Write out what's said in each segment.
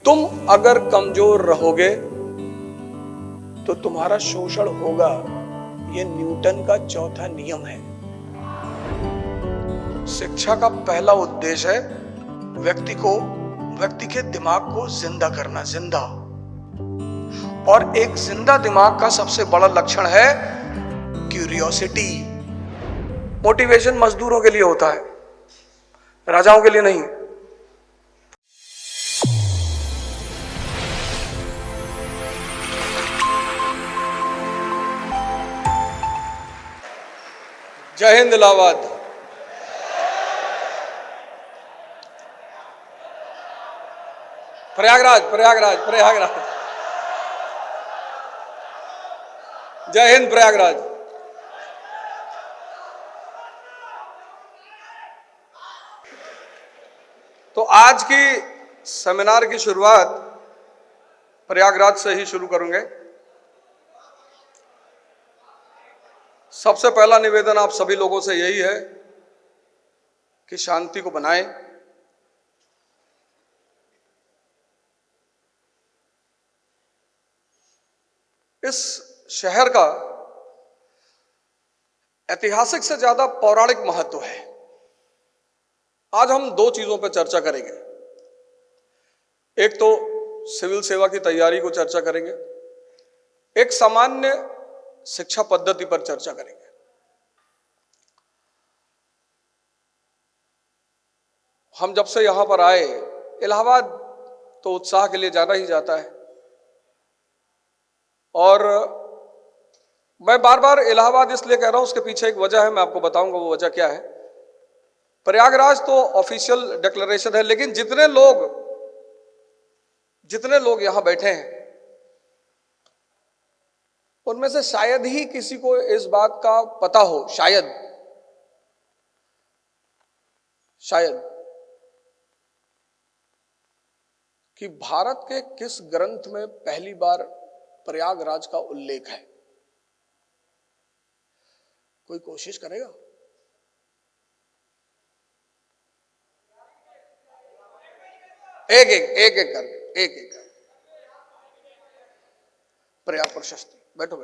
तुम अगर कमजोर रहोगे तो तुम्हारा शोषण होगा। यह न्यूटन का चौथा नियम है। शिक्षा का पहला उद्देश्य है व्यक्ति के दिमाग को जिंदा करना, जिंदा। और एक जिंदा दिमाग का सबसे बड़ा लक्षण है क्यूरियोसिटी। मोटिवेशन मजदूरों के लिए होता है, राजाओं के लिए नहीं। जय हिंद, इलाहाबाद। प्रयागराज, प्रयागराज, प्रयागराज। जय हिंद, प्रयागराज। तो आज की सेमिनार की शुरुआत प्रयागराज से ही शुरू करूंगे। सबसे पहला निवेदन आप सभी लोगों से यही है कि शांति को बनाएं। इस शहर का ऐतिहासिक से ज्यादा पौराणिक महत्व है। आज हम दो चीजों पर चर्चा करेंगे। एक तो सिविल सेवा की तैयारी को चर्चा करेंगे, एक सामान्य शिक्षा पद्धति पर चर्चा करेंगे। हम जब से यहां पर आए, इलाहाबाद तो उत्साह के लिए जाना ही जाता है, और मैं बार बार इलाहाबाद इसलिए कह रहा हूं, उसके पीछे एक वजह है, मैं आपको बताऊंगा वो वजह क्या है। प्रयागराज तो ऑफिशियल डिक्लेरेशन है, लेकिन जितने लोग यहां बैठे हैं उनमें से शायद ही किसी को इस बात का पता हो, शायद कि भारत के किस ग्रंथ में पहली बार प्रयागराज का उल्लेख है। कोई कोशिश करेगा? एक कर प्रयाग प्रशस्ति। बैठो।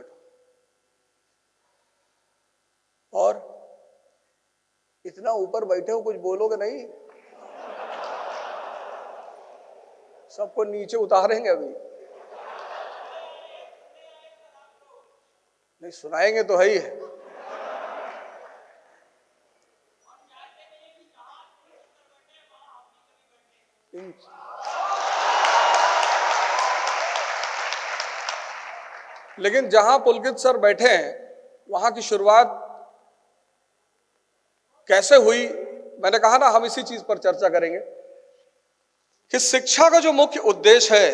और इतना ऊपर बैठे हो, कुछ बोलोगे नहीं? सबको नीचे उतारेंगे अभी। नहीं सुनाएंगे तो है ही है। लेकिन जहां पुलकित सर बैठे हैं वहां की शुरुआत कैसे हुई, मैंने कहा ना हम इसी चीज पर चर्चा करेंगे कि शिक्षा का जो मुख्य उद्देश्य है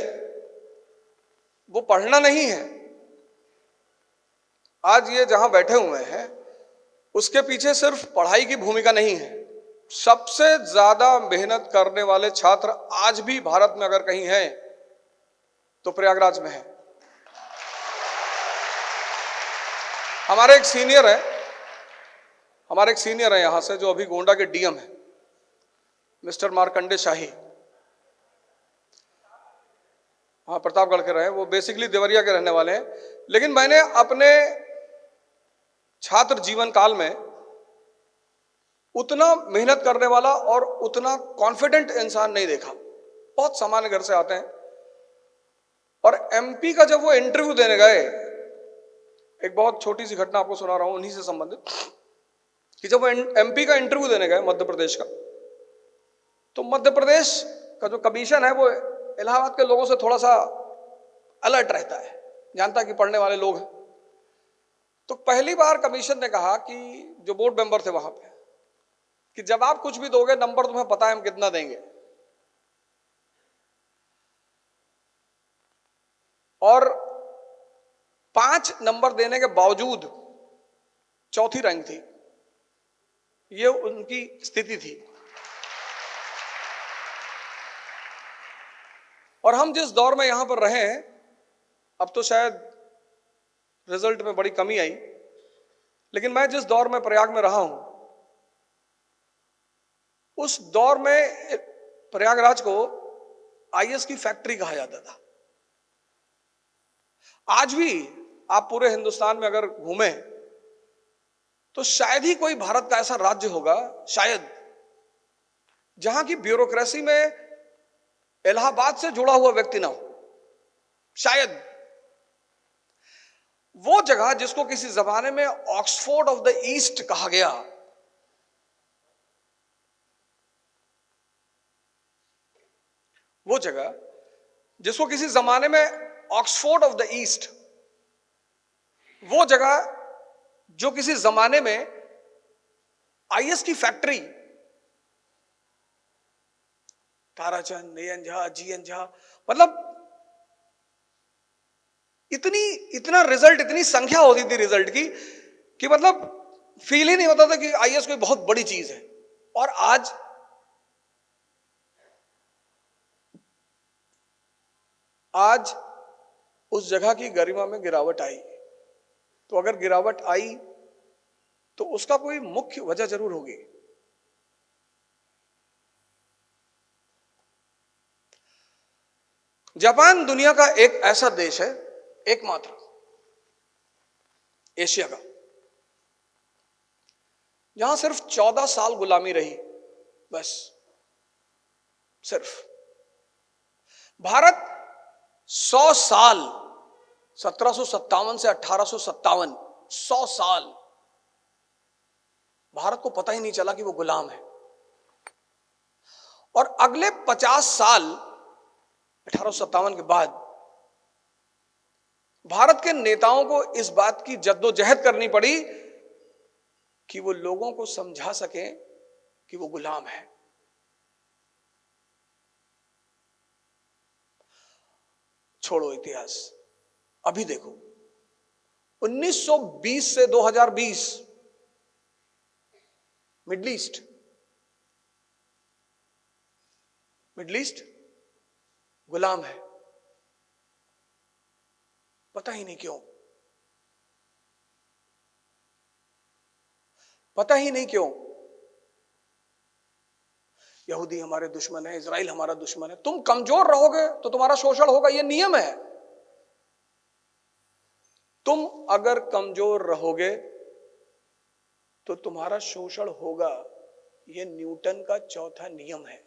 वो पढ़ना नहीं है। आज ये जहां बैठे हुए हैं उसके पीछे सिर्फ पढ़ाई की भूमिका नहीं है। सबसे ज्यादा मेहनत करने वाले छात्र आज भी भारत में अगर कहीं हैं तो प्रयागराज में है। हमारे एक सीनियर है यहां से, जो अभी गोंडा के डीएम है, मिस्टर मार्कंडे शाही। हाँ, प्रतापगढ़ के रहे। वो बेसिकली देवरिया के रहने वाले हैं, लेकिन मैंने अपने छात्र जीवन काल में उतना मेहनत करने वाला और उतना कॉन्फिडेंट इंसान नहीं देखा। बहुत सामान्य घर से आते हैं, और एमपी का जब वो इंटरव्यू देने गए, एक बहुत छोटी सी घटना आपको सुना रहा हूं उन्हीं से संबंधित, कि जब वो एमपी का इंटरव्यू देने गए मध्य प्रदेश का, तो मध्य प्रदेश का जो कमीशन है वो इलाहाबाद के लोगों से थोड़ा सा अलर्ट रहता है, जानता है कि पढ़ने वाले लोग हैं। तो पहली बार कमीशन ने कहा कि जो बोर्ड मेंबर थे वहां पे, कि जब आप कुछ भी दोगे नंबर तुम्हें पता है हम कितना देंगे। और 5 नंबर देने के बावजूद चौथी रैंक थी, ये उनकी स्थिति थी। और हम जिस दौर में यहां पर रहे हैं, अब तो शायद रिजल्ट में बड़ी कमी आई, लेकिन मैं जिस दौर में प्रयाग में रहा हूं उस दौर में प्रयागराज को आईएस की फैक्ट्री कहा जाता था। आज भी आप पूरे हिंदुस्तान में अगर घूमें तो शायद ही कोई भारत का ऐसा राज्य होगा, शायद, जहां की ब्यूरोक्रेसी में इलाहाबाद से जुड़ा हुआ व्यक्ति ना हो। शायद वो जगह जिसको किसी जमाने में ऑक्सफोर्ड ऑफ द ईस्ट कहा गया, वो जगह जिसको किसी जमाने में ऑक्सफोर्ड ऑफ द ईस्ट, वो जगह जो किसी जमाने में आईएस की factory, Tarachand, AN Jha, GN Jha, मतलब इतना रिजल्ट, इतनी संख्या होती थी रिजल्ट की कि मतलब फील ही नहीं होता था कि आईएएस कोई बहुत बड़ी चीज है। और आज उस जगह की गरिमा में गिरावट आई। तो अगर गिरावट आई तो उसका कोई मुख्य वजह जरूर होगी। जापान दुनिया का एक ऐसा देश है, एकमात्र एशिया का, जहां सिर्फ 14 साल गुलामी रही, बस सिर्फ। भारत 100 साल, 1757 से 1857, 100 साल भारत को पता ही नहीं चला कि वो गुलाम है। और अगले 50 साल 1857 के बाद भारत के नेताओं को इस बात की जद्दोजहद करनी पड़ी कि वो लोगों को समझा सकें कि वो गुलाम है। छोड़ो इतिहास, अभी देखो 1920 से 2020 मिडिल ईस्ट गुलाम है। पता ही नहीं क्यों, पता ही नहीं क्यों। यहूदी हमारे दुश्मन है, इजराइल हमारा दुश्मन है। तुम कमजोर रहोगे तो तुम्हारा शोषण होगा, यह नियम है। तुम अगर कमजोर रहोगे तो तुम्हारा शोषण होगा, यह न्यूटन का चौथा नियम है।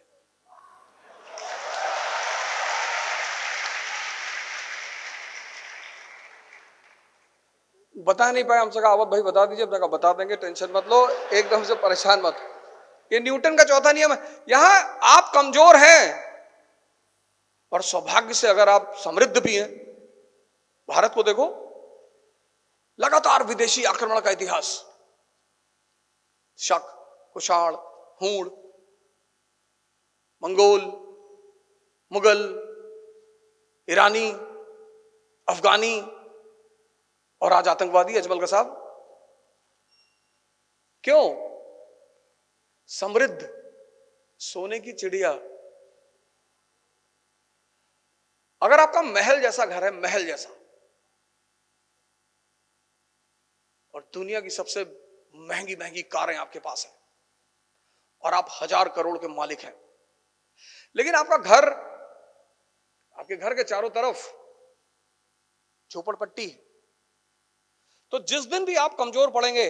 बता नहीं पाए, हमसे कहा आवत भाई बता दीजिए, हमने कहा बता देंगे, टेंशन मत लो, एकदम से परेशान मत। ये न्यूटन का चौथा नियम है। यहां आप कमजोर हैं और सौभाग्य से अगर आप समृद्ध भी हैं। भारत को देखो, लगातार विदेशी आक्रमण का इतिहास, शक, कुषाण, हूण, मंगोल, मुगल, ईरानी, अफगानी और आज आतंकवादी अजमल कसाब। क्यों? समृद्ध, सोने की चिड़िया। अगर आपका महल जैसा घर है, महल जैसा, और दुनिया की सबसे महंगी महंगी कारें आपके पास हैं और आप 1000 करोड़ के मालिक हैं, लेकिन आपका घर, आपके घर के चारों तरफ झोपड़पट्टी, तो जिस दिन भी आप कमजोर पड़ेंगे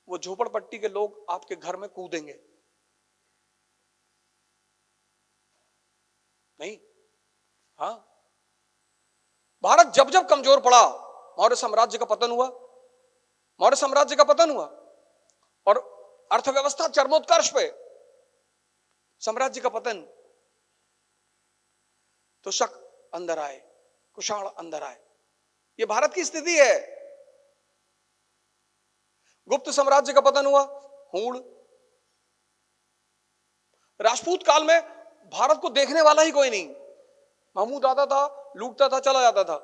वो झोपड़पट्टी के लोग आपके घर में कूदेंगे। नहीं? हाँ, भारत जब जब कमजोर पड़ा, मौर्य साम्राज्य का पतन हुआ, मौर्य साम्राज्य का पतन हुआ और अर्थव्यवस्था चरमोत्कर्ष पे, साम्राज्य का पतन, तो शक अंदर आए, कुषाण अंदर आए। ये भारत की स्थिति है। गुप्त साम्राज्य का पतन हुआ, हूण। राजपूत काल में भारत को देखने वाला ही कोई नहीं, महमूद आता था, लूटता था, चला जाता था।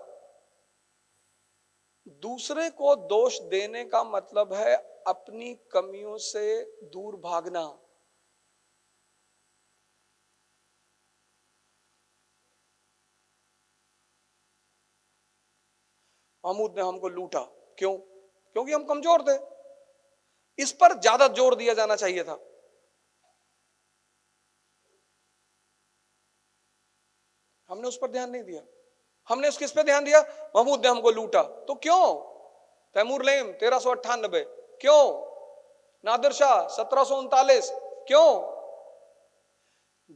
दूसरे को दोष देने का मतलब है अपनी कमियों से दूर भागना। महमूद ने हमको लूटा, क्यों? क्योंकि हम कमजोर थे। इस पर ज्यादा जोर दिया जाना चाहिए था। हमने उस पर ध्यान नहीं दिया। हमने किस पे ध्यान दिया? महमूद ने हमको लूटा, तो क्यों? तैमूर लेम 1398 क्यों? नादिर शाह 1739 क्यों?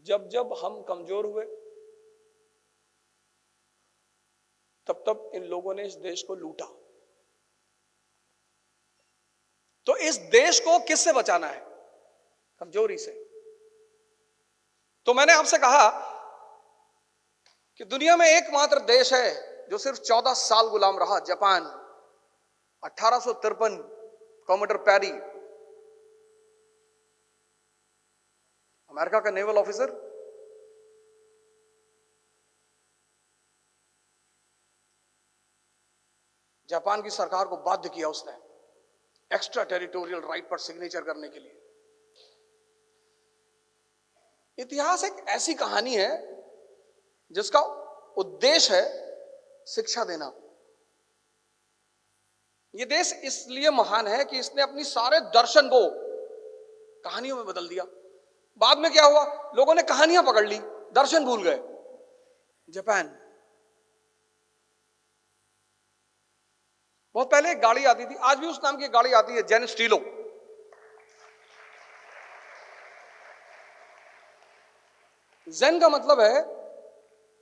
जब जब हम कमजोर हुए तब तब इन लोगों ने इस देश को लूटा। तो इस देश को किससे बचाना है? कमजोरी से। तो मैंने आपसे कहा कि दुनिया में एकमात्र देश है जो सिर्फ 14 साल गुलाम रहा, जापान। 1853 कॉमोडर पैरी, अमेरिका का नेवल ऑफिसर, जापान की सरकार को बाध्य किया उसने एक्स्ट्रा टेरिटोरियल राइट पर सिग्नेचर करने के लिए। इतिहास एक ऐसी कहानी है जिसका उद्देश्य है शिक्षा देना। यह देश इसलिए महान है कि इसने अपनी सारे दर्शन को कहानियों में बदल दिया। बाद में क्या हुआ? लोगों ने कहानियां पकड़ ली, दर्शन भूल गए। जापान, बहुत पहले एक गाड़ी आती थी, आज भी उस नाम की गाड़ी आती है, जेन स्टीलो। जेन का मतलब है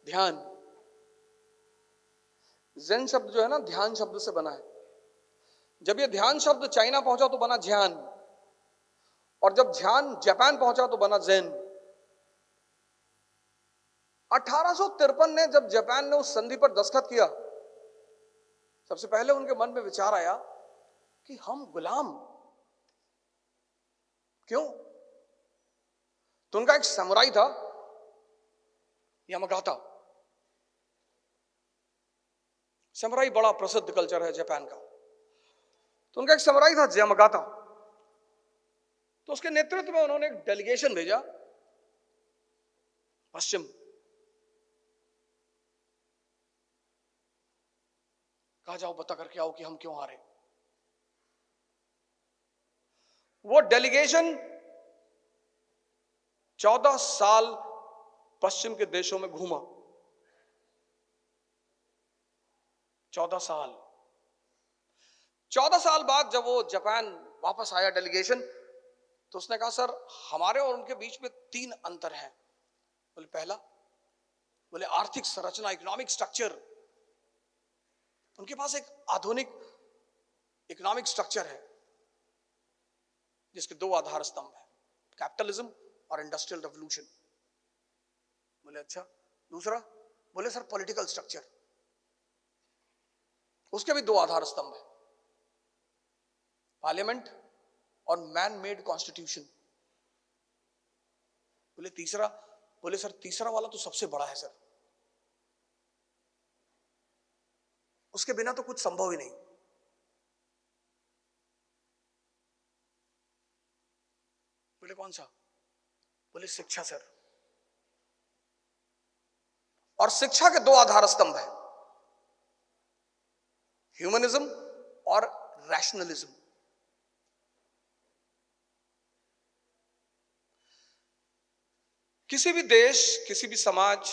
ध्यान। जेन शब्द जो है ना, ध्यान शब्द से बना है। जब ये ध्यान शब्द चाइना पहुंचा तो बना ध्यान, और जब ध्यान जापान पहुंचा तो बना जेन। 1853 ने जब जापान ने उस संधि पर दस्तखत किया, सबसे पहले उनके मन में विचार आया कि हम गुलाम क्यों? तो उनका एक समुराई था, यामागाता। समुराई बड़ा प्रसिद्ध कल्चर है जापान का। तो उनका एक समुराई था यामागाता। तो उसके नेतृत्व में उन्होंने एक डेलीगेशन भेजा पश्चिम। कहा जाओ पता करके आओ कि हम क्यों हारे। वो डेलीगेशन 14 साल पश्चिम के देशों में घूमा। 14 साल। 14 साल बाद जब वो जापान वापस आया डेलीगेशन, तो उसने कहा सर हमारे और उनके बीच में 3 अंतर हैं। बोले पहला, बोले आर्थिक संरचना, इकोनॉमिक स्ट्रक्चर। उनके पास एक आधुनिक इकोनॉमिक स्ट्रक्चर है जिसके 2 आधार स्तंभ है, कैपिटलिज्म और इंडस्ट्रियल रेवोल्यूशन। बोले अच्छा, दूसरा? बोले सर पॉलिटिकल स्ट्रक्चर, उसके भी 2 आधार स्तंभ है, पार्लियामेंट और मैन मेड कॉन्स्टिट्यूशन। बोले तीसरा? बोले सर तीसरा वाला तो सबसे बड़ा है सर, उसके बिना तो कुछ संभव ही नहीं। बोले कौन सा? बोले शिक्षा सर। और शिक्षा के 2 आधार स्तंभ है, ह्यूमनिज्म और रैशनलिज्म। किसी भी देश, किसी भी समाज,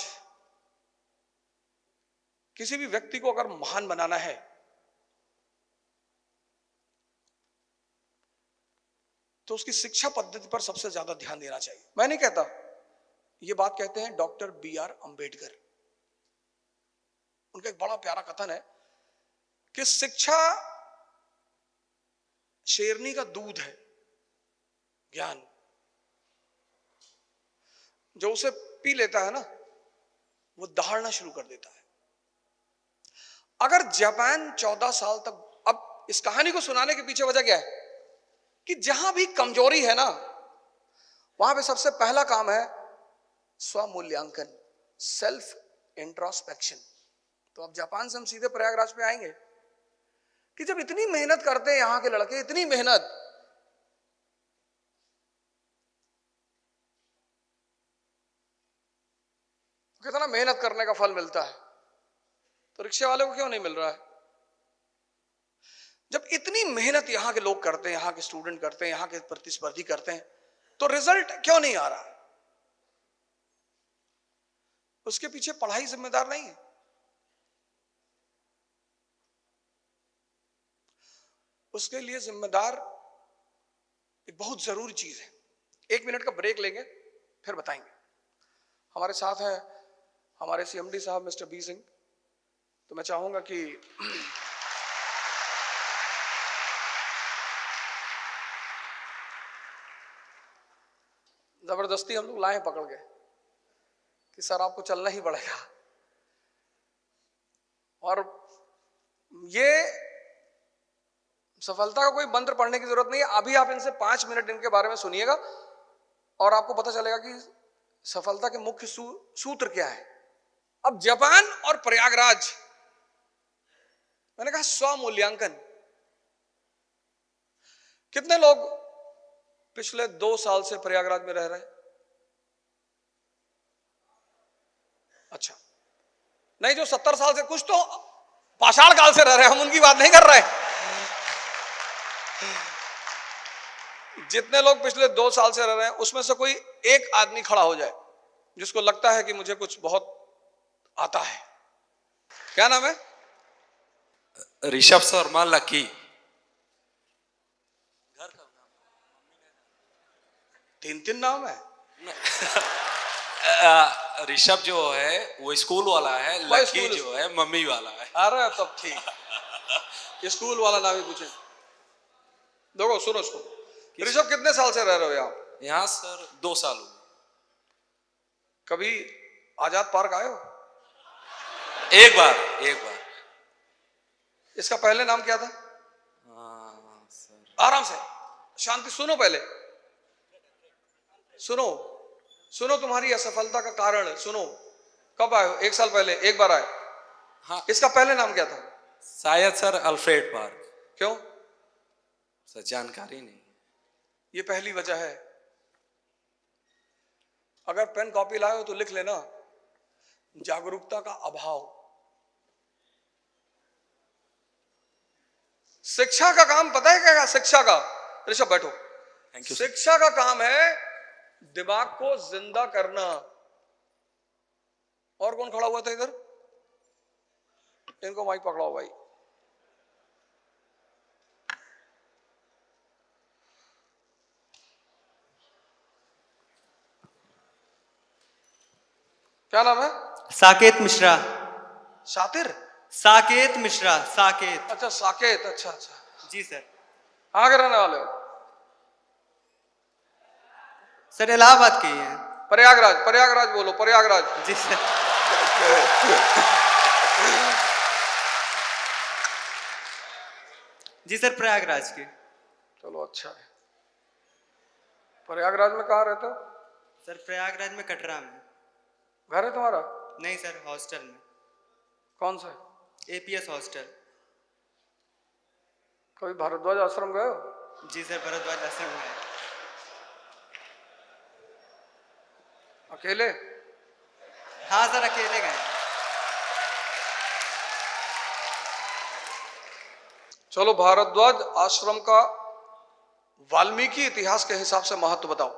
किसी भी व्यक्ति को अगर महान बनाना है तो उसकी शिक्षा पद्धति पर सबसे ज्यादा ध्यान देना चाहिए। मैं नहीं कहता, ये बात कहते हैं डॉक्टर BR अंबेडकर। उनका एक बड़ा प्यारा कथन है कि शिक्षा शेरनी का दूध है, ज्ञान। जो उसे पी लेता है ना, वो दहाड़ना शुरू कर देता है। अगर जापान 14 साल तक, अब इस कहानी को सुनाने के पीछे वजह क्या है कि जहां भी कमजोरी है ना, वहां पे सबसे पहला काम है स्वमूल्यांकन, सेल्फ इंट्रोस्पेक्शन। तो अब जापान से हम सीधे प्रयागराज पे आएंगे कि जब इतनी मेहनत करते हैं यहां के लड़के, इतनी मेहनत, कितना मेहनत करने का फल मिलता है, तो रिक्शे वाले को क्यों नहीं मिल रहा है? जब इतनी मेहनत यहां के लोग करते हैं, यहां के स्टूडेंट करते हैं, यहां के प्रतिस्पर्धी करते हैं, तो रिजल्ट क्यों नहीं आ रहा? उसके पीछे पढ़ाई जिम्मेदार नहीं है। उसके लिए जिम्मेदार एक बहुत जरूरी चीज है। 1 मिनट का ब्रेक लेंगे, फिर बताएंगे। हमारे साथ हैं हमारे सीएमडी साहब मिस्टर बी सिंह। तो मैं चाहूंगा कि जबरदस्ती हम लोग लाए पकड़ के कि सर आपको चलना ही पड़ेगा। और ये सफलता का कोई मंत्र पढ़ने की जरूरत नहीं है। अभी आप इनसे 5 मिनट इनके बारे में सुनिएगा और आपको पता चलेगा कि सफलता के मुख्य सूत्र क्या है। अब जापान और प्रयागराज, मैंने कहा स्वमूल्यांकन। कितने लोग पिछले 2 साल से प्रयागराज में रह रहे हैं? अच्छा, नहीं, जो 70 साल से, कुछ तो पाषाण काल से रह रहे हैं, हम उनकी बात नहीं कर रहे। जितने लोग पिछले 2 साल से रह रहे हैं उसमें से कोई एक आदमी खड़ा हो जाए जिसको लगता है कि मुझे कुछ बहुत आता है। क्या नाम है? ऋषभ शर्मा लकी। घर का नाम? 3 नाम है। ऋषभ जो है वो स्कूल वाला है, लकी जो है मम्मी वाला है। अरे तब ठीक, स्कूल वाला नाम ही पूछे। देखो सुनो उसको। ऋषभ कितने साल से रह रहे हो यहाँ? यहाँ सर 2 साल हुए। कभी आजाद पार्क आए हो? एक बार। इसका पहले नाम क्या था? सर आराम से, शांति, सुनो पहले, सुनो तुम्हारी असफलता का कारण सुनो। कब आए हो? 1 साल पहले एक बार आए। हाँ। इसका पहले नाम क्या था? शायद सर अल्फ्रेड पार्क। क्यों? सर जानकारी नहीं। ये पहली वजह है। अगर पेन कॉपी लाए हो तो लिख लेना, जागरूकता का अभाव। शिक्षा का काम पता है क्या? शिक्षा का, ऋषभ बैठो। Thank you. शिक्षा का काम है दिमाग को जिंदा करना। और कौन खड़ा हुआ था इधर? इनको माइक पकड़ाओ भाई। क्या नाम है? साकेत मिश्रा। शातिर? साकेत मिश्रा, साकेत। अच्छा साकेत, अच्छा। जी सर। कहाँ के रहने वाले हो? सर इलाहाबाद के ही हैं। प्रयागराज बोलो, प्रयागराज। जी सर। जी सर, प्रयागराज के। चलो अच्छा है। प्रयागराज में कहाँ रहते हो? सर प्रयागराज में कटरा में। घर है तुम्हारा? नहीं सर, हॉस्टल में। कौन सा? APS hostel. कभी भारद्वाज आश्रम गए हो? जी सर, भरद्वाज आश्रम में है। अकेले? हाँ सर, अकेले गए। चलो भारद्वाज आश्रम का वाल्मीकि इतिहास के हिसाब से महत्व बताओ।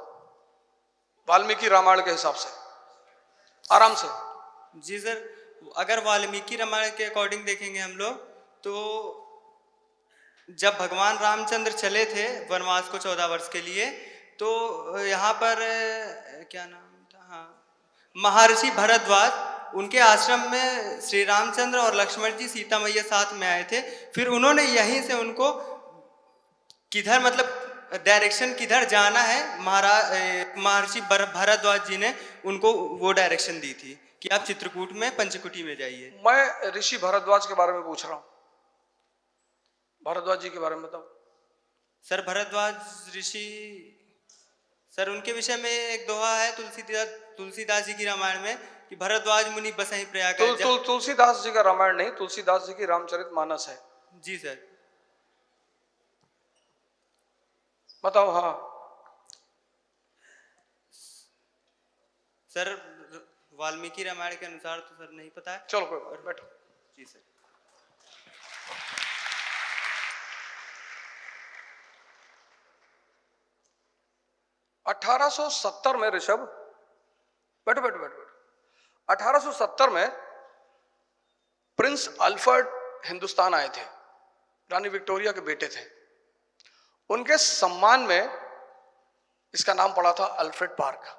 वाल्मीकि रामायण के हिसाब से, आराम से। जी सर, अगर वाल्मीकि रामायण के अकॉर्डिंग देखेंगे हम लोग तो जब भगवान रामचंद्र चले थे वनवास को 14 वर्ष के लिए, तो यहाँ पर क्या नाम था, हाँ, महर्षि भरद्वाज, उनके आश्रम में श्री रामचंद्र और लक्ष्मण जी, सीता मैया साथ में आए थे। फिर उन्होंने यहीं से उनको किधर, मतलब डायरेक्शन किधर जाना है, महर्षि भरद्वाज जी ने उनको वो डायरेक्शन दी थी कि आप चित्रकूट में पंचकुटी में जाइए। मैं ऋषि भरद्वाज के बारे में पूछ रहा हूं। भरद्वाज जी के बारे में बताओ। सर भरद्वाज ऋषि, सर उनके विषय में एक दोहा है तुलसीदास जी की रामायण में कि भरद्वाज मुनि बसहि प्रयाग। तुलसीदास जी का रामायण नहीं, तुलसीदास जी की रामचरितमानस है। जी सर। बताओ। हाँ सर, वाल्मीकि रामायण के अनुसार तो सर नहीं पता है। चलो कोई बात, बैठो। जी सर। अठारह 1870 में ऋषभ, बैठो, 1870 में प्रिंस अल्फ्रेड हिंदुस्तान आए थे, रानी विक्टोरिया के बेटे थे। उनके सम्मान में इसका नाम पड़ा था अल्फ्रेड पार्क।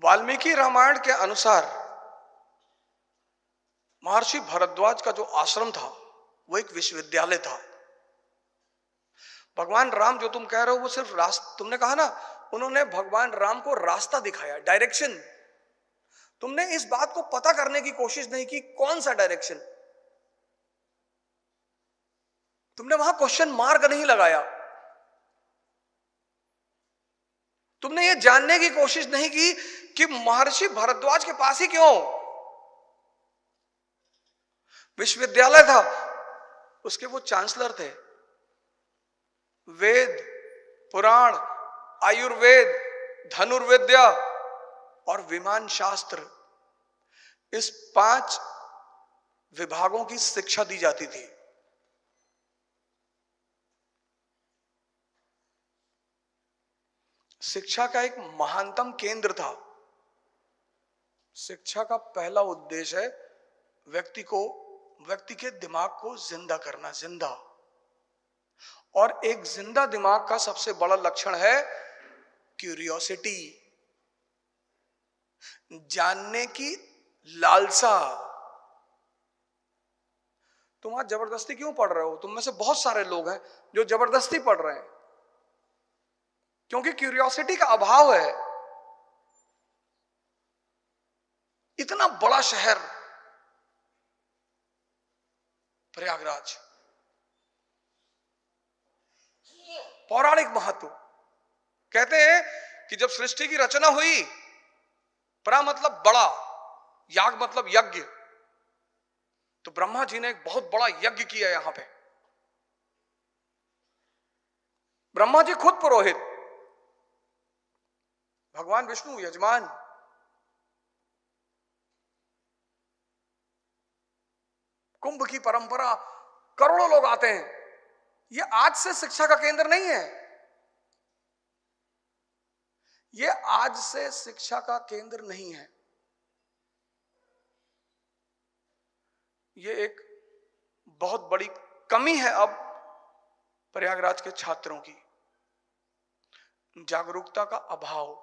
वाल्मीकि रामायण के अनुसार महर्षि भारद्वाज का जो आश्रम था वो एक विश्वविद्यालय था। भगवान राम जो तुम कह रहे हो वो सिर्फ रास्ता, तुमने कहा ना उन्होंने भगवान राम को रास्ता दिखाया, डायरेक्शन। तुमने इस बात को पता करने की कोशिश नहीं की कौन सा डायरेक्शन। तुमने वहां क्वेश्चन मार्क नहीं लगाया। तुमने ये जानने की कोशिश नहीं की कि महर्षि भारद्वाज के पास ही क्यों। विश्वविद्यालय था, उसके वो चांसलर थे। वेद, पुराण, आयुर्वेद, धनुर्विद्या और विमान शास्त्र, इस 5 विभागों की शिक्षा दी जाती थी। शिक्षा का एक महानतम केंद्र था। शिक्षा का पहला उद्देश्य है व्यक्ति के दिमाग को जिंदा करना, जिंदा। और एक जिंदा दिमाग का सबसे बड़ा लक्षण है क्यूरियोसिटी, जानने की लालसा। तुम आज जबरदस्ती क्यों पढ़ रहे हो? तुम में से बहुत सारे लोग हैं जो जबरदस्ती पढ़ रहे हैं क्योंकि क्यूरियोसिटी का अभाव है। इतना बड़ा शहर प्रयागराज, पौराणिक महत्व। कहते हैं कि जब सृष्टि की रचना हुई, प्रा मतलब बड़ा, याग मतलब यज्ञ, तो ब्रह्मा जी ने एक बहुत बड़ा यज्ञ किया यहां पे। ब्रह्मा जी खुद पुरोहित, भगवान विष्णु यजमान। कुंभ की परंपरा, करोड़ों लोग आते हैं। ये आज से शिक्षा का केंद्र नहीं है। ये आज से शिक्षा का केंद्र नहीं है। ये एक बहुत बड़ी कमी है अब प्रयागराज के छात्रों की, जागरूकता का अभाव।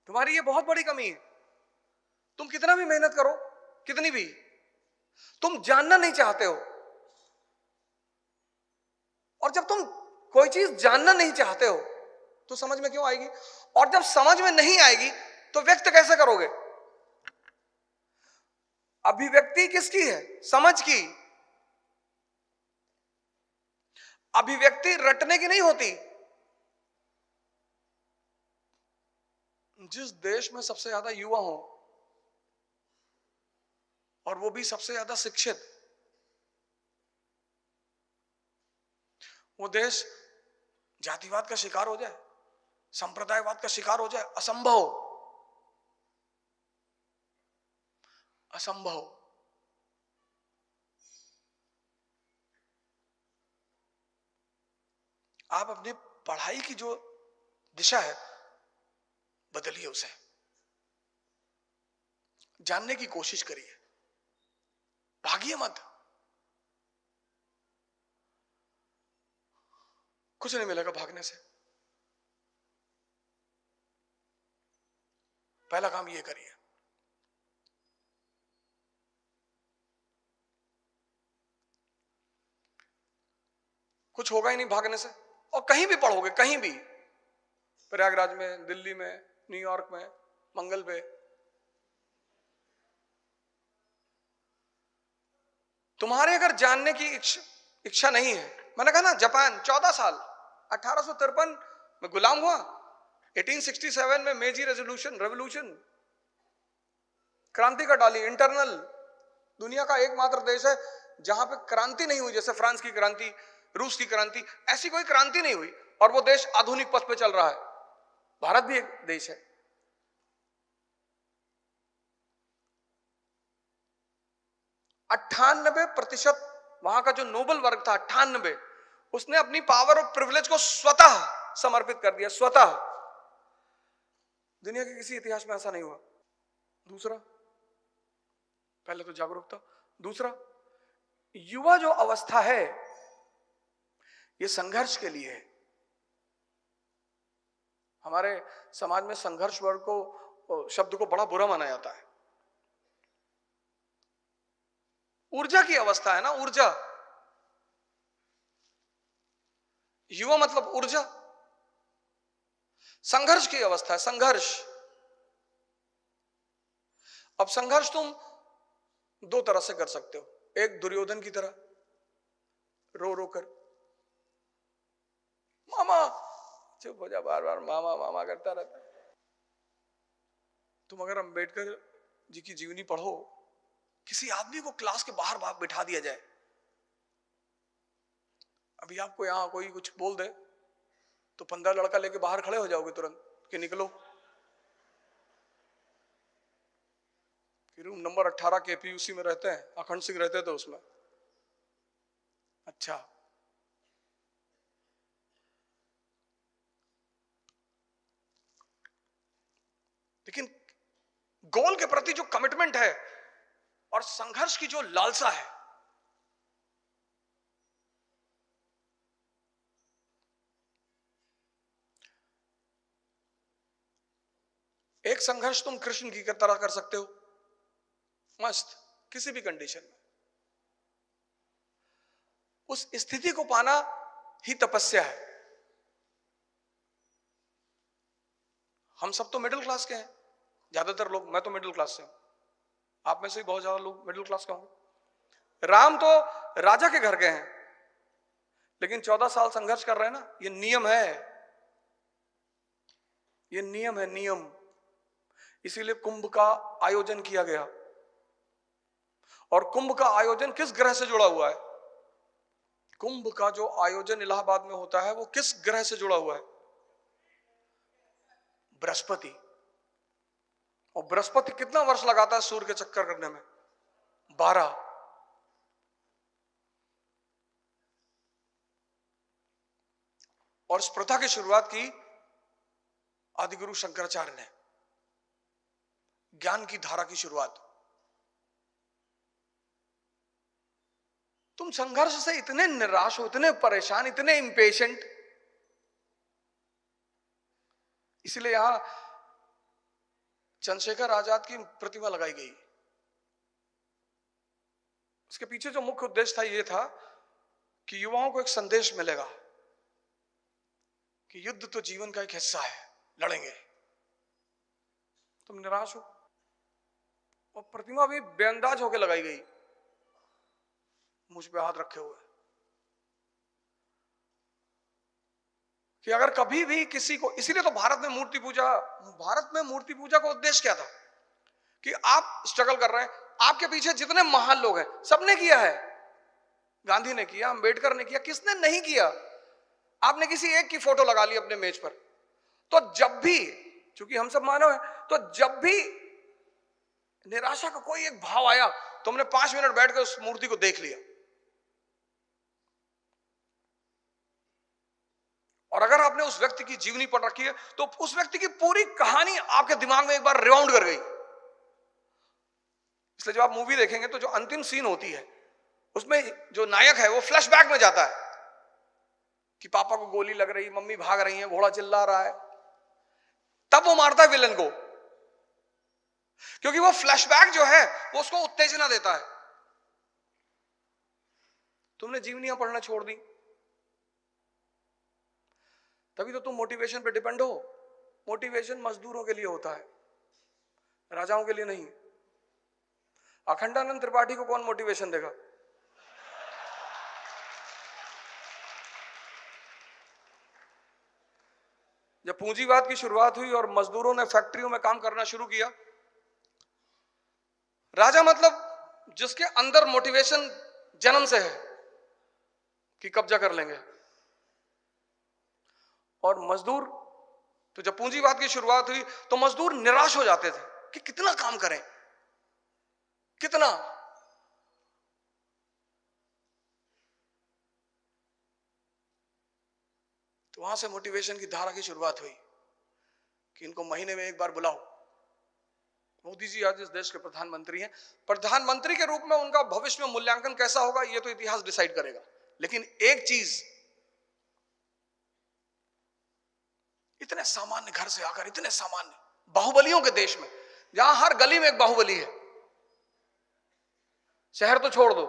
तुम्हारी ये बहुत बड़ी कमी है। तुम कितना भी मेहनत करो, कितनी भी, तुम जानना नहीं चाहते हो। और जब तुम कोई चीज जानना नहीं चाहते हो तो समझ में क्यों आएगी? और जब समझ में नहीं आएगी तो व्यक्त कैसे करोगे? अभिव्यक्ति किसकी है? समझ की। अभिव्यक्ति रटने की नहीं होती। जिस देश में सबसे ज्यादा युवा हो और वो भी सबसे ज्यादा शिक्षित, वो देश जातिवाद का शिकार हो जाए, संप्रदायवाद का शिकार हो जाए, असंभव, असंभव। आप अपनी पढ़ाई की जो दिशा है बदलिए, उसे जानने की कोशिश करिए, भागिए मत। कुछ नहीं मिलेगा भागने से। पहला काम ये करिए। कुछ होगा ही नहीं भागने से। और कहीं भी पढ़ोगे, कहीं भी, प्रयागराज में, दिल्ली में, न्यूयॉर्क में, मंगल पे, तुम्हारे अगर जानने की इच्छा नहीं है। मैंने कहा ना, जापान 14 साल, 1853 में गुलाम हुआ, 1867 में मेजी रेवोल्यूशन, क्रांति का डाली, इंटरनल। दुनिया का एकमात्र देश है जहां पे क्रांति नहीं हुई, जैसे फ्रांस की क्रांति, रूस की क्रांति, ऐसी कोई क्रांति नहीं हुई और वो देश आधुनिक पथ पे चल रहा है। भारत भी एक देश है। 98% वहां का जो नोबल वर्ग था, 98, उसने अपनी पावर और प्रिविलेज को स्वतः समर्पित कर दिया, स्वतः। दुनिया के किसी इतिहास में ऐसा नहीं हुआ। दूसरा, पहले तो जागरूकता, दूसरा युवा जो अवस्था है ये संघर्ष के लिए है। हमारे समाज में संघर्ष वर्ग को, शब्द को बड़ा बुरा माना जाता है। ऊर्जा की अवस्था है ना, ऊर्जा। युवा मतलब ऊर्जा। संघर्ष की अवस्था है, संघर्ष। अब संघर्ष तुम दो तरह से कर सकते हो। एक दुर्योधन की तरह रो रो कर, मामा चुप हो जा, बार बार मामा मामा करता रहता है। तुम अगर अंबेडकर जी की जीवनी पढ़ो, किसी आदमी को क्लास के बाहर बाहर बिठा दिया जाए, अभी आपको यहां कोई कुछ बोल दे तो 15 लड़का लेके बाहर खड़े हो जाओगे तुरंत कि निकलो। कि रूम नंबर 18 के पीयूसी में रहते हैं, अखंड सिंह रहते थे उसमें। अच्छा, लेकिन गोल के प्रति जो कमिटमेंट है और संघर्ष की जो लालसा है, एक संघर्ष तुम कृष्ण की तरह कर सकते हो, मस्त, किसी भी कंडीशन में। उस स्थिति को पाना ही तपस्या है। हम सब तो मिडिल क्लास के हैं, ज्यादातर लोग, मैं तो मिडिल क्लास से हूं, आप में से भी बहुत ज्यादा लोग मिडिल क्लास के होंगे। राम तो राजा के घर गए हैं, लेकिन 14 साल संघर्ष कर रहे हैं ना। ये नियम है, ये नियम है, नियम। इसीलिए कुंभ का आयोजन किया गया। और कुंभ का आयोजन किस ग्रह से जुड़ा हुआ है? कुंभ का जो आयोजन इलाहाबाद में होता है वो किस ग्रह से जुड़ा हुआ है? बृहस्पति। और बृहस्पति कितना वर्ष लगाता है सूर्य के चक्कर करने में? 12। और इस प्रथा की शुरुआत की आदिगुरु शंकराचार्य ने, ज्ञान की धारा की शुरुआत। तुम संघर्ष से इतने निराश हो, इतने परेशान, इतने इंपेशेंट, इसलिए यहां चंद्रशेखर आजाद की प्रतिमा लगाई गई। उसके पीछे जो मुख्य उद्देश्य था ये था कि युवाओं को एक संदेश मिलेगा कि युद्ध तो जीवन का एक हिस्सा है, लड़ेंगे। तुम निराश हो, और प्रतिमा भी बेअंदाज होकर लगाई गई, मुझ पे हाथ रखे हुए, कि अगर कभी भी किसी को, इसीलिए तो भारत में मूर्ति पूजा का उद्देश्य क्या था? कि आप स्ट्रगल कर रहे हैं, आपके पीछे जितने महान लोग हैं सबने किया है। गांधी ने किया, अंबेडकर ने किया, किसने नहीं किया? आपने किसी एक की फोटो लगा ली अपने मेज पर, तो जब भी, चूंकि हम सब मानव हैं, तो जब भी निराशा का कोई एक भाव आया तो हमने 5 मिनट बैठकर उस मूर्ति को देख लिया। और अगर आपने उस व्यक्ति की जीवनी पढ़ रखी है तो उस व्यक्ति की पूरी कहानी आपके दिमाग में एक बार रिवाउंड कर गई। इसलिए जब आप मूवी देखेंगे तो जो अंतिम सीन होती है उसमें जो नायक है वो फ्लैशबैक में जाता है कि पापा को गोली लग रही, मम्मी भाग रही है, घोड़ा चिल्ला रहा है, तब वो मारता है विलन को, क्योंकि वो फ्लैशबैक जो है वो उसको उत्तेजना देता है। तुमने जीवनियां पढ़ना छोड़ दी, तभी तो तुम मोटिवेशन पे डिपेंड हो। मोटिवेशन मजदूरों के लिए होता है, राजाओं के लिए नहीं। अखंडानंद त्रिपाठी को कौन मोटिवेशन देगा? जब पूंजीवाद की शुरुआत हुई और मजदूरों ने फैक्ट्रियों में काम करना शुरू किया, राजा मतलब जिसके अंदर मोटिवेशन जन्म से है कि कब्जा कर लेंगे, और मजदूर, तो जब पूंजीवाद की शुरुआत हुई तो मजदूर निराश हो जाते थे कि कितना काम करें, कितना। वहां से मोटिवेशन की धारा की शुरुआत हुई कि इनको महीने में एक बार बुलाओ। मोदी जी आज इस देश के प्रधानमंत्री हैं। प्रधानमंत्री के रूप में उनका भविष्य में मूल्यांकन कैसा होगा यह तो इतिहास डिसाइड करेगा, लेकिन एक चीज, इतने सामान्य घर से आकर, इतने सामान्य बाहुबलियों के देश में जहां हर गली में एक बाहुबली है, शहर तो छोड़ दो,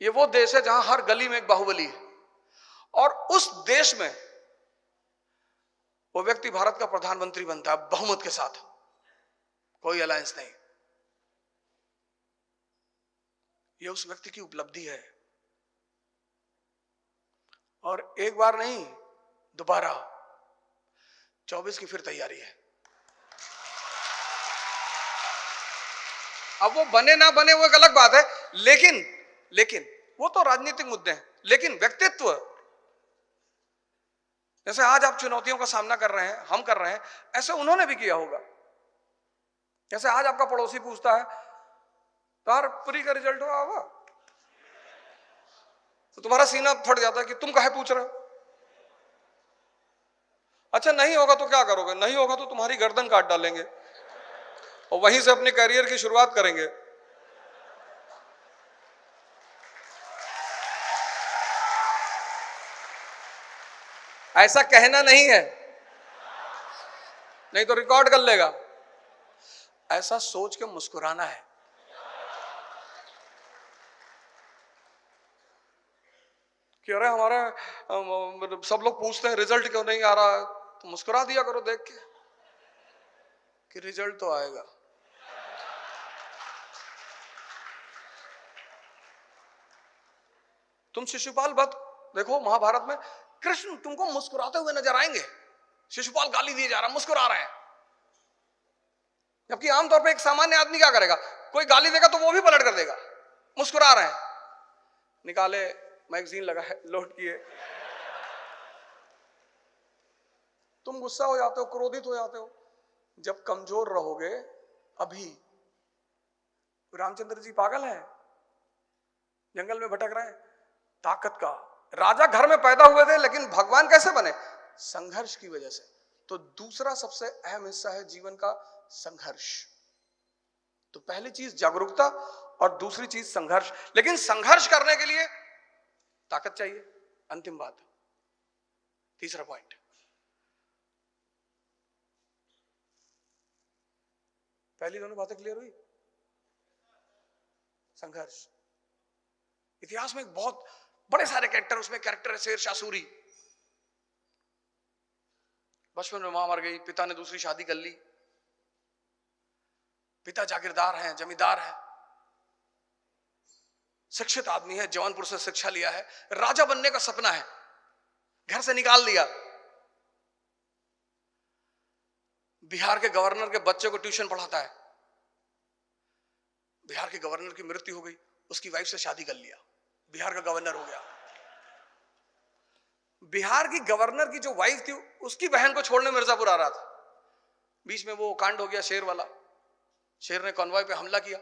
ये वो देश है जहां हर गली में एक बाहुबली है, और उस देश में वो व्यक्ति भारत का प्रधानमंत्री बनता है बहुमत के साथ, कोई अलायंस नहीं। ये उस व्यक्ति की उपलब्धि है, और एक बार नहीं दोबारा 24 की फिर तैयारी है। अब वो बने ना बने वो एक अलग बात है, लेकिन वो तो राजनीतिक मुद्दे हैं, लेकिन व्यक्तित्व, जैसे आज आप चुनौतियों का सामना कर रहे हैं, हम कर रहे हैं, ऐसे उन्होंने भी किया होगा। जैसे आज आपका पड़ोसी पूछता है तार प्री का रिजल्ट हुआ होगा, तो तुम्हारा सीना फट जाता है कि तुम काहे पूछ रहे हो। अच्छा नहीं होगा तो क्या करोगे? नहीं होगा तो तुम्हारी गर्दन काट डालेंगे और वहीं से अपने करियर की शुरुआत करेंगे। ऐसा कहना नहीं है, नहीं तो रिकॉर्ड कर लेगा। ऐसा सोच के मुस्कुराना है। कि अरे हमारा सब लोग पूछते हैं रिजल्ट क्यों नहीं आ रहा, तो मुस्कुरा दिया करो देख के कि रिजल्ट तो आएगा। तुम शिशुपाल वध देखो महाभारत में, कृष्ण तुमको मुस्कुराते हुए नजर आएंगे। शिशुपाल गाली दिए जा रहा, मुस्कुरा रहे हैं, जबकि आमतौर पे एक सामान्य आदमी क्या करेगा? कोई गाली देगा तो वो भी पलट कर देगा। मुस्कुरा रहे हैं, निकाले मैगजीन लगा है, लोड किए। तुम गुस्सा हो जाते हो, क्रोधित हो जाते हो जब कमजोर रहोगे। अभी रामचंद्र जी पागल है, जंगल में भटक रहे हैं, ताकत का राजा घर में पैदा हुए थे, लेकिन भगवान कैसे बने? संघर्ष की वजह से। तो दूसरा सबसे अहम हिस्सा है जीवन का संघर्ष। तो पहली चीज जागरूकता और दूसरी चीज संघर्ष, लेकिन संघर्ष करने के लिए ताकत चाहिए। अंतिम बात, तीसरा पॉइंट, पहली दोनों बातें क्लियर हुई। संघर्ष, इतिहास में एक बहुत बड़े सारे कैरेक्टर, उसमें कैरेक्टर है शेरशाह सूरी। बचपन में मां मर गई, पिता ने दूसरी शादी कर ली, पिता जागीरदार हैं, जमींदार हैं, शिक्षित आदमी है, जौनपुर से शिक्षा लिया है, राजा बनने का सपना है, घर से निकाल दिया। बिहार के गवर्नर के बच्चे को ट्यूशन पढ़ाता है, बिहार के गवर्नर की मृत्यु हो गई, उसकी वाइफ से शादी कर लिया, बिहार का गवर्नर हो गया। बिहार की गवर्नर की जो वाइफ थी उसकी बहन को छोड़ने मिर्जापुर आ रहा था, बीच में वो कांड हो गया शेर वाला, शेर ने कॉन्वॉय पे हमला किया,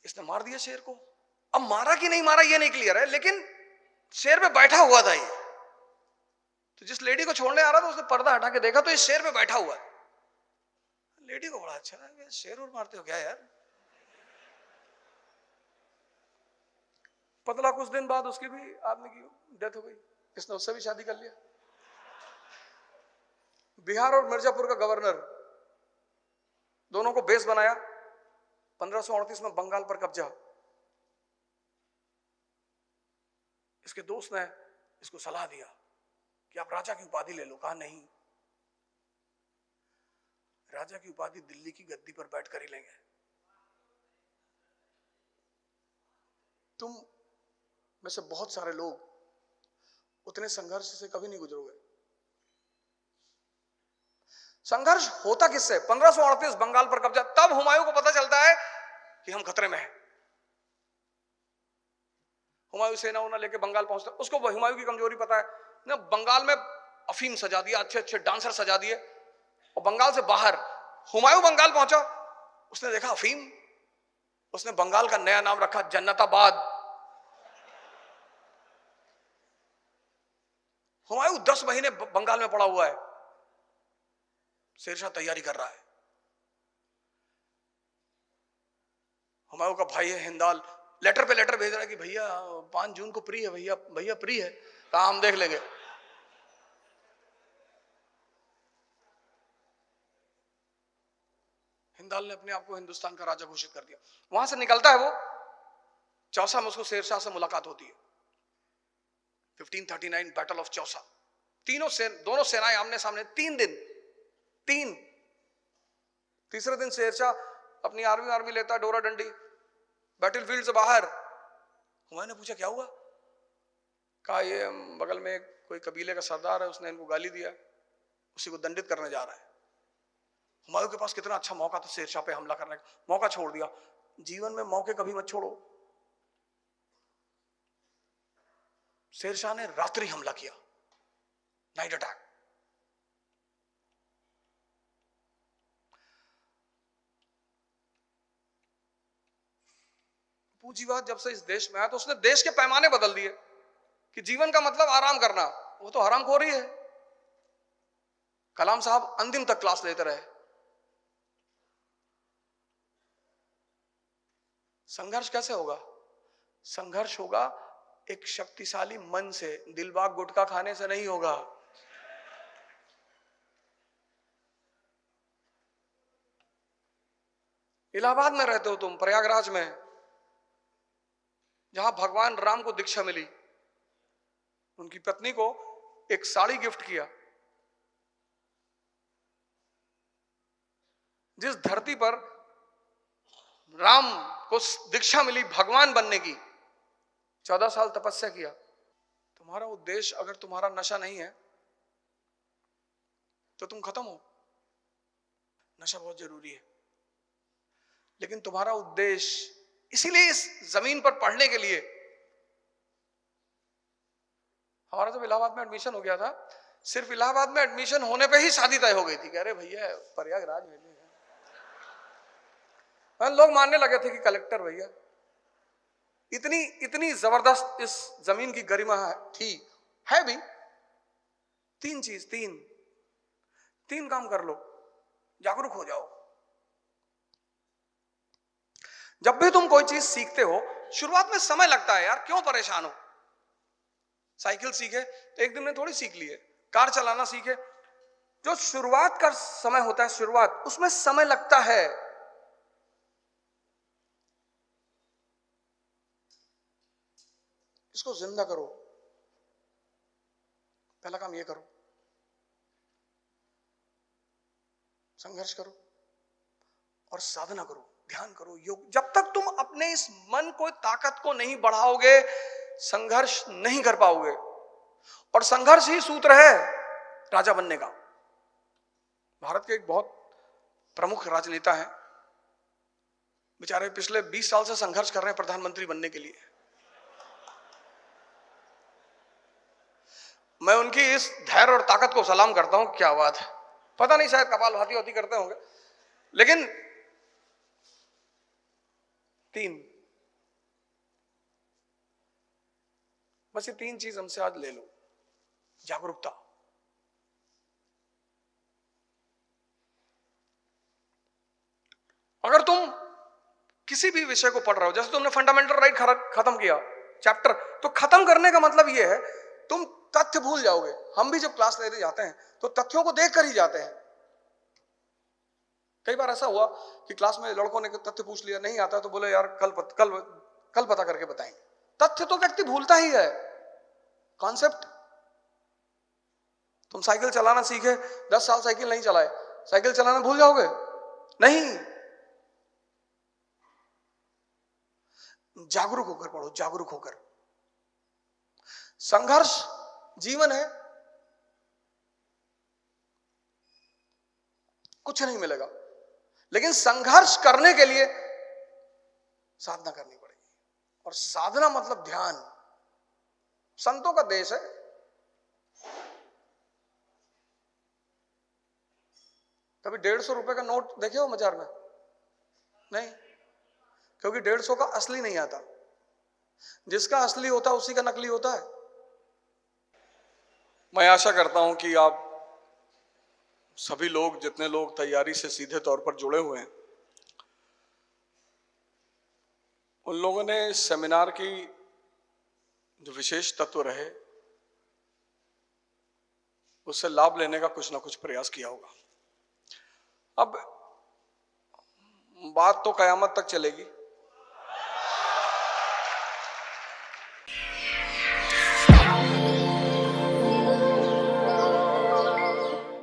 इसने मार दिया शेर को। अब मारा कि नहीं मारा ये नहीं क्लियर है, लेकिन शेर पे बैठा हुआ था ये। तो जिस लेडी को छोड़ने आ रहा था उसने पर्दा हटा के देखा तो ये शेर पे बैठा हुआ है। लेडी को बड़ा अच्छा लगा, शेर और मारते हो क्या यार। पतला कुछ दिन बाद उसकी भी आदमी की डेथ हो गई, इसने उससे भी शादी कर लिया। बिहार और मिर्जापुर का गवर्नर दोनों को बेस बनाया, 1538 में बंगाल पर कब्जा। इसके दोस्त ने इसको सलाह दिया कि आप राजा की उपाधि ले लो। कहा नहीं, राजा की उपाधि दिल्ली की गद्दी पर बैठकर ही लेंगे। तुम में से बहुत सारे लोग उतने संघर्ष से कभी नहीं गुजरोगे। संघर्ष होता किससे? 1538 बंगाल पर कब्जा, तब हुमायूं को पता चलता है कि हम खतरे में हैं। हुमायूं सेना उना लेके बंगाल पहुंचता, उसको हुमायूं की कमजोरी पता है ना, बंगाल में अफीम सजा दिया, अच्छे अच्छे डांसर सजा दिए, और बंगाल से बाहर हुमायूं बंगाल पहुंचा, उसने देखा अफीम, उसने बंगाल का नया नाम रखा जन्नताबाद। हुमायूं 10 महीने बंगाल में पड़ा हुआ है, शेरशाह तैयारी कर रहा है। हुमायूं का भाई है हिंदाल, लेटर पे लेटर भेज रहा है कि भैया 5 जून को प्री है, भैया भैया प्री है, कहा हम देख लेंगे। हिंदाल ने अपने आप को हिंदुस्तान का राजा घोषित कर दिया। वहां से निकलता है वो, चौसा में उसको शेरशाह से मुलाकात होती है। 1539 बैटल ऑफ चौसा। दोनों सेनाएं आमने सामने, 3 दिन। तीसरे दिन शेरशाह अपनी आर्मी लेता है, डोरा डंडी, बैटलफील्ड से बाहर। हुमायूं ने पूछा क्या हुआ? कहा ये बगल में कोई कबीले का सरदार है, उसने इनको गाली दिया, उसी को दंडित करने जा रहा है। हुमायूं के पास कितना अच्छा मौका था शेरशाह पे हमला करने का, मौका छोड़ दिया। जीवन में मौके कभी मत छोड़ो। शेरशाह ने रात्रि हमला किया, नाइट अटैक। पूंजीवाद जब से इस देश में आया तो उसने देश के पैमाने बदल दिए कि जीवन का मतलब आराम करना, वो तो हरामखोरी है। कलाम साहब अंतिम तक क्लास लेते रहे। संघर्ष कैसे होगा? संघर्ष होगा एक शक्तिशाली मन से, दिलबाग गुटखा खाने से नहीं होगा। इलाहाबाद में रहते हो तुम, प्रयागराज में, जहां भगवान राम को दीक्षा मिली, उनकी पत्नी को एक साड़ी गिफ्ट किया। जिस धरती पर राम को दीक्षा मिली भगवान बनने की, 14 साल तपस्या किया। तुम्हारा उद्देश्य अगर तुम्हारा नशा नहीं है तो तुम खत्म हो। नशा बहुत जरूरी है, लेकिन तुम्हारा उद्देश्य, इसीलिए इस जमीन पर पढ़ने के लिए, हमारा जब इलाहाबाद में एडमिशन हो गया था, सिर्फ इलाहाबाद में एडमिशन होने पे ही शादी तय हो गई थी। कह रहे भैया प्रयागराज में लोग मानने लगे थे कि कलेक्टर भैया। इतनी जबरदस्त इस जमीन की गरिमा थी, है भी। 3 काम कर लो, जागरूक हो जाओ। जब भी तुम कोई चीज सीखते हो, शुरुआत में समय लगता है यार, क्यों परेशान हो? साइकिल सीखे तो एक दिन में थोड़ी सीख लिए, कार चलाना सीखे, जो शुरुआत का समय होता है, शुरुआत, उसमें समय लगता है। इसको जिंदा करो। पहला काम ये करो, संघर्ष करो और साधना करो, ध्यान करो, योग। जब तक तुम अपने इस मन को, ताकत को नहीं बढ़ाओगे, संघर्ष नहीं कर पाओगे। और संघर्ष ही सूत्र है राजा बनने का। भारत के एक बहुत प्रमुख राजनेता हैं, बेचारे पिछले 20 साल से संघर्ष कर रहे हैं प्रधानमंत्री बनने के लिए। मैं उनकी इस धैर्य और ताकत को सलाम करता हूं। क्या बात है, पता नहीं, शायद कपालभाति होती करते होंगे, लेकिन 3, बस ये 3 चीज हमसे आज ले लो। जागरूकता, अगर तुम किसी भी विषय को पढ़ रहे हो, जैसे तुमने फंडामेंटल राइट खत्म किया चैप्टर, तो खत्म करने का मतलब यह है तुम तथ्य भूल जाओगे। हम भी जब क्लास लेते जाते हैं तो तथ्यों को देखकर ही जाते हैं। कई बार ऐसा हुआ कि क्लास में लड़कों ने तथ्य पूछ लिया, नहीं आता तो बोले यार कल पता करके बताएंगे। तथ्य तो व्यक्ति भूलता ही है, कॉन्सेप्ट। तुम साइकिल चलाना सीखे, 10 साल साइकिल नहीं चलाए, साइकिल चलाना भूल जाओगे? नहीं। जागरूक होकर पढ़ो, जागरूक होकर। संघर्ष जीवन है, कुछ नहीं मिलेगा, लेकिन संघर्ष करने के लिए साधना करनी पड़ेगी। और साधना मतलब ध्यान। संतों का देश है। कभी 150 रुपए का नोट देखे हो बाजार में? नहीं, क्योंकि 150 का असली नहीं आता। जिसका असली होता है उसी का नकली होता है। मैं आशा करता हूं कि आप सभी लोग, जितने लोग तैयारी से सीधे तौर पर जुड़े हुए हैं, उन लोगों ने इस सेमिनार की जो विशेष तत्व रहे उससे लाभ लेने का कुछ ना कुछ प्रयास किया होगा। अब बात तो कयामत तक चलेगी।